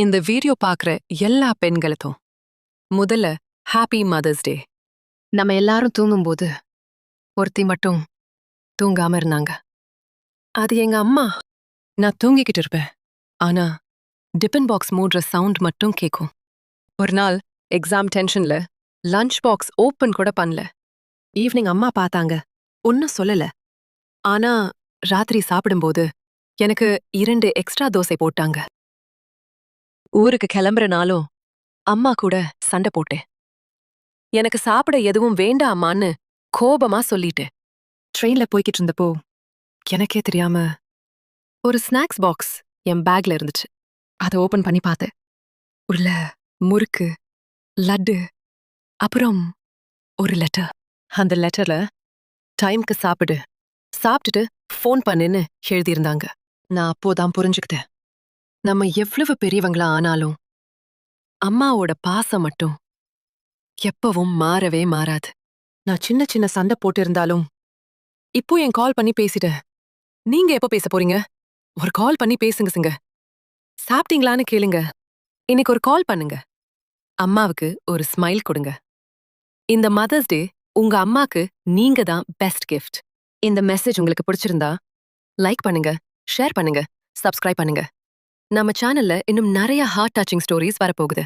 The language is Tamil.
இந்த வீடியோ பார்க்குற எல்லா பெண்களுக்கும் முதல்ல ஹாப்பி மதர்ஸ் டே. நம்ம எல்லாரும் தூங்கும்போது ஒருத்தி மட்டும் தூங்காம இருந்தாங்க. அது எங்க அம்மா. நான் தூங்கிக்கிட்டு இருப்பேன், ஆனா டிபன் பாக்ஸ் மூடுற சவுண்ட் மட்டும் கேட்கும். ஒரு நாள் எக்ஸாம் டென்ஷன்ல லஞ்ச் பாக்ஸ் ஓப்பன் கூட பண்ணல. ஈவினிங் அம்மா பார்த்தாங்க, ஒன்னும் சொல்லல. ஆனா ராத்திரி சாப்பிடும்போது எனக்கு 2 எக்ஸ்ட்ரா தோசை போட்டாங்க. ஊருக்கு கிளம்புற நாளும் அம்மா கூட சண்டை போட்டேன். எனக்கு சாப்பிட எதுவும் வேண்டாமான்னு கோபமா சொல்லிட்டேன். ட்ரெயின்ல போய்கிட்டு இருந்தப்போ எனக்கே தெரியாம ஒரு ஸ்நாக்ஸ் பாக்ஸ் என் பேக்ல இருந்துச்சு. அதை ஓபன் பண்ணி பார்த்தேன். உள்ள முறுக்கு, லட்டு, அப்புறம் ஒரு லெட்டர். அந்த லெட்டர்ல டைம்க்கு சாப்பிடு, சாப்பிட்டுட்டு ஃபோன் பண்ணுன்னு எழுதியிருந்தாங்க. நான் அப்போதான் புரிஞ்சுக்கிட்டேன், நம்ம எவ்வளவு பெரியவங்களா ஆனாலும் அம்மாவோட பாசம் மட்டும் எப்பவும் மாறவே மாறாது. நான் சின்ன சின்ன சண்டை போட்டிருந்தாலும் இப்போ என் கால் பண்ணி பேசிட்டேன். நீங்க எப்ப பேச போறீங்க? ஒரு கால் பண்ணி பேசுங்க. சாப்பிட்டீங்களான்னு கேளுங்க. இன்னைக்கு ஒரு கால் பண்ணுங்க. அம்மாவுக்கு ஒரு ஸ்மைல் கொடுங்க. இந்த மதர்ஸ் டே உங்க அம்மாக்கு நீங்க தான் பெஸ்ட் கிஃப்ட். இந்த மெசேஜ் உங்களுக்கு பிடிச்சிருந்தா லைக் பண்ணுங்க, ஷேர் பண்ணுங்க, சப்ஸ்கிரைப் பண்ணுங்க. நம்ம சேனல்ல இன்னும் நிறைய ஹார்ட் டச்சிங் ஸ்டோரிஸ் வரப்போகுது.